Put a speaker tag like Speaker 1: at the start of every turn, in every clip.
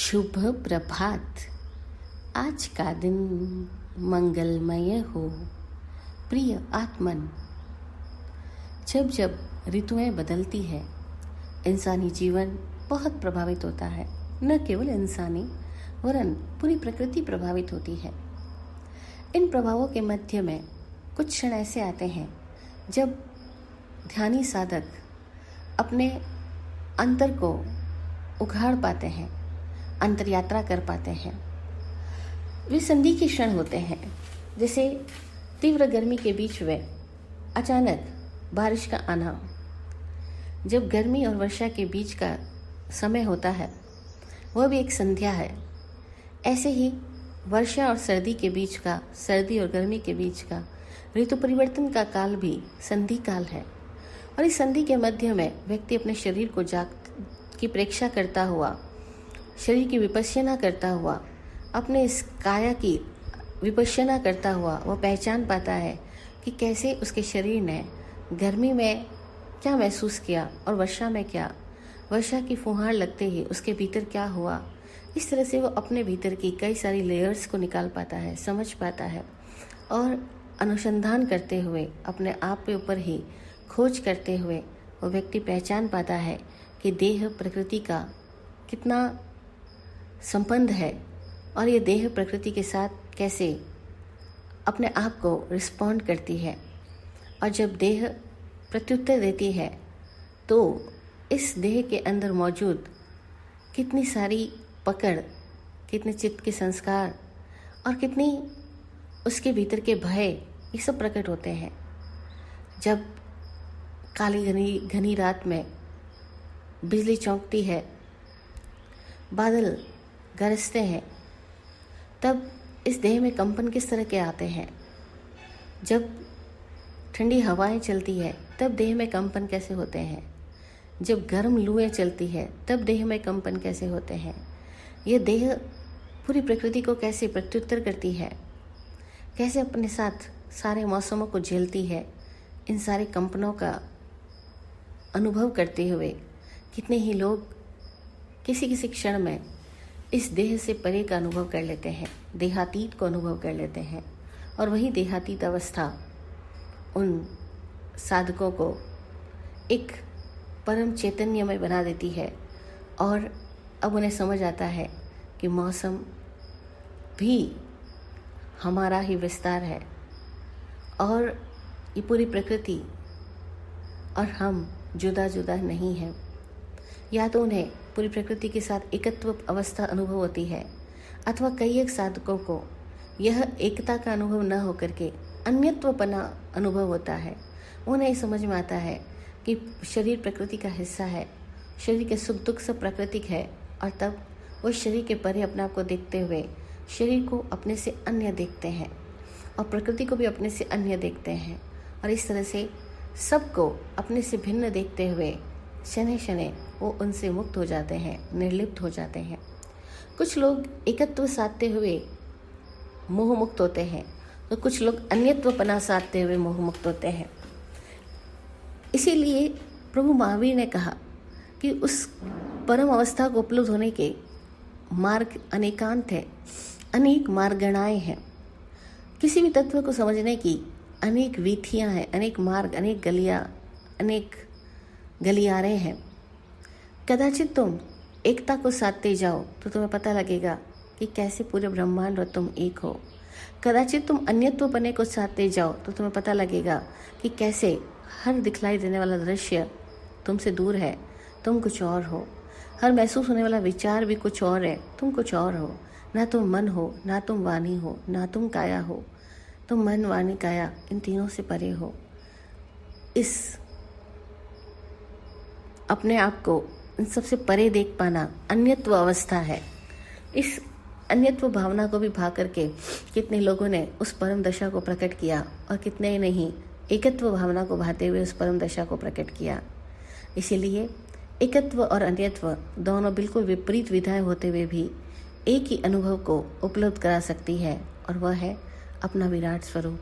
Speaker 1: शुभ प्रभात। आज का दिन मंगलमय हो। प्रिय आत्मन, जब जब ऋतुएं बदलती है इंसानी जीवन बहुत प्रभावित होता है। न केवल इंसानी वरन पूरी प्रकृति प्रभावित होती है। इन प्रभावों के मध्य में कुछ क्षण ऐसे आते हैं जब ध्यानी साधक अपने अंतर को उघाड़ पाते हैं, अंतर यात्रा कर पाते हैं। वे संधि के क्षण होते हैं, जैसे तीव्र गर्मी के बीच में अचानक बारिश का आना। जब गर्मी और वर्षा के बीच का समय होता है वह भी एक संध्या है। ऐसे ही वर्षा और सर्दी के बीच का, सर्दी और गर्मी के बीच का ऋतु परिवर्तन का काल भी संधि काल है। और इस संधि के मध्य में व्यक्ति अपने शरीर को की प्रेक्षा करता हुआ, शरीर की विपश्यना करता हुआ, अपने इस काया की विपश्यना करता हुआ वह पहचान पाता है कि कैसे उसके शरीर ने गर्मी में क्या महसूस किया और वर्षा में क्या, वर्षा की फुहार लगते ही उसके भीतर क्या हुआ। इस तरह से वो अपने भीतर की कई सारी लेयर्स को निकाल पाता है, समझ पाता है और अनुसंधान करते हुए, अपने आप के ऊपर ही खोज करते हुए वो व्यक्ति पहचान पाता है कि देह प्रकृति का कितना संबंध है और ये देह प्रकृति के साथ कैसे अपने आप को रिस्पॉन्ड करती है। और जब देह प्रत्युत्तर देती है तो इस देह के अंदर मौजूद कितनी सारी पकड़, कितने चित्त के संस्कार और कितनी उसके भीतर के भय, ये सब प्रकट होते हैं। जब काली घनी रात में बिजली चौंकती है, बादल गरजते हैं, तब इस देह में कंपन किस तरह के आते हैं। जब ठंडी हवाएं चलती है तब देह में कंपन कैसे होते हैं। जब गर्म लूएं चलती है तब देह में कंपन कैसे होते हैं। ये देह पूरी प्रकृति को कैसे प्रत्युत्तर करती है, कैसे अपने साथ सारे मौसमों को झेलती है। इन सारे कंपनों का अनुभव करते हुए कितने ही लोग किसी किसी क्षण में इस देह से परे का अनुभव कर लेते हैं, देहातीत को अनुभव कर लेते हैं। और वही देहातीत अवस्था उन साधकों को एक परम चैतन्य में बना देती है। और अब उन्हें समझ आता है कि मौसम भी हमारा ही विस्तार है और ये पूरी प्रकृति और हम जुदा जुदा नहीं हैं। या तो उन्हें पूरी प्रकृति के साथ एकत्व अवस्था अनुभव होती है, अथवा कई एक साधकों को यह एकता का अनुभव न होकर के अन्यत्वपना अनुभव होता है। उन्हें समझ में आता है कि शरीर प्रकृति का हिस्सा है, शरीर के सुख दुख सब प्राकृतिक है। और तब वो शरीर के परे अपने आप को देखते हुए शरीर को अपने से अन्य देखते हैं और प्रकृति को भी अपने से अन्य देखते हैं। और इस तरह से सबको अपने से भिन्न देखते हुए शनै शनै वो उनसे मुक्त हो जाते हैं, निर्लिप्त हो जाते हैं। कुछ लोग एकत्व साधते हुए मोह मुक्त होते हैं तो कुछ लोग अन्यत्वपना साधते हुए मोह मुक्त होते हैं। इसीलिए प्रभु महावीर ने कहा कि उस परम अवस्था को उपलब्ध होने के मार्ग अनेकांत है, अनेक मार्गणाएं हैं। किसी भी तत्व को समझने की अनेक वीथियां हैं, अनेक मार्ग, अनेक गलियां, अनेक गलियारे हैं। कदाचित तुम एकता को साधते जाओ तो तुम्हें पता लगेगा कि कैसे पूरे ब्रह्मांड और तुम एक हो। कदाचित तुम अन्यत्वपने को साधते जाओ तो तुम्हें पता लगेगा कि कैसे हर दिखलाई देने वाला दृश्य तुमसे दूर है, तुम कुछ और हो। हर महसूस होने वाला विचार भी कुछ और है, तुम कुछ और हो। ना तुम मन हो, ना तुम वाणी हो, ना तुम काया हो। तुम मन, वाणी, काया इन तीनों से परे हो। इस अपने आप को इन सबसे परे देख पाना अन्यत्व अवस्था है। इस अन्यत्व भावना को भी भा करके कितने लोगों ने उस परम दशा को प्रकट किया और कितने ही नहीं एकत्व भावना को भाते हुए उस परम दशा को प्रकट किया। इसीलिए एकत्व और अन्यत्व दोनों बिल्कुल विपरीत विधाएं होते हुए भी एक ही अनुभव को उपलब्ध करा सकती है, और वह है अपना विराट स्वरूप।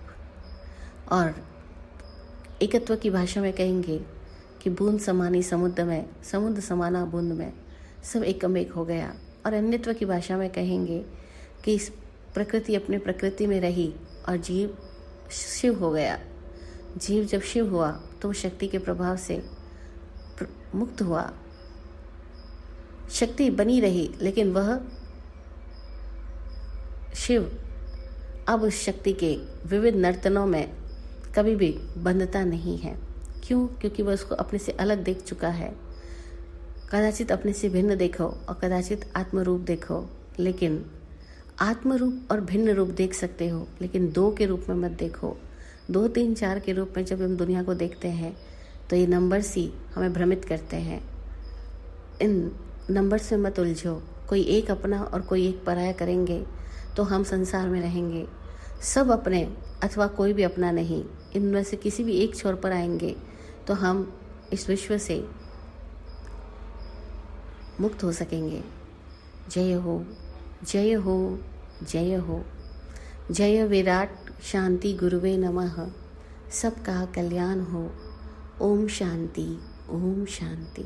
Speaker 1: और एकत्व की भाषा में कहेंगे कि बूंद समानी समुद्र में, समुद्र समाना बूंद में, सब एकम एक हो गया और अन्यत्व की भाषा में कहेंगे कि इस प्रकृति अपने प्रकृति में रही और जीव शिव हो गया। जीव जब शिव हुआ तो वो शक्ति के प्रभाव से मुक्त हुआ। शक्ति बनी रही लेकिन वह शिव अब उस शक्ति के विविध नर्तनों में कभी भी बंधता नहीं है। क्यों? क्योंकि वह उसको अपने से अलग देख चुका है। कदाचित अपने से भिन्न देखो और कदाचित आत्मरूप देखो, लेकिन आत्मरूप और भिन्न रूप देख सकते हो, लेकिन दो के रूप में मत देखो। 2, 3, 4 के रूप में जब हम दुनिया को देखते हैं तो ये नंबर्स ही हमें भ्रमित करते हैं। इन नंबर्स में मत उलझो। कोई एक अपना और कोई एक पराया करेंगे तो हम संसार में रहेंगे। सब अपने अथवा कोई भी अपना नहीं, इनमें से किसी भी एक छोर पर आएंगे तो हम इस विश्व से मुक्त हो सकेंगे। जय हो, जय हो, जय हो। जय विराट शांति गुरुवे नमः। सबका कल्याण हो। ओम शांति, ओम शांति।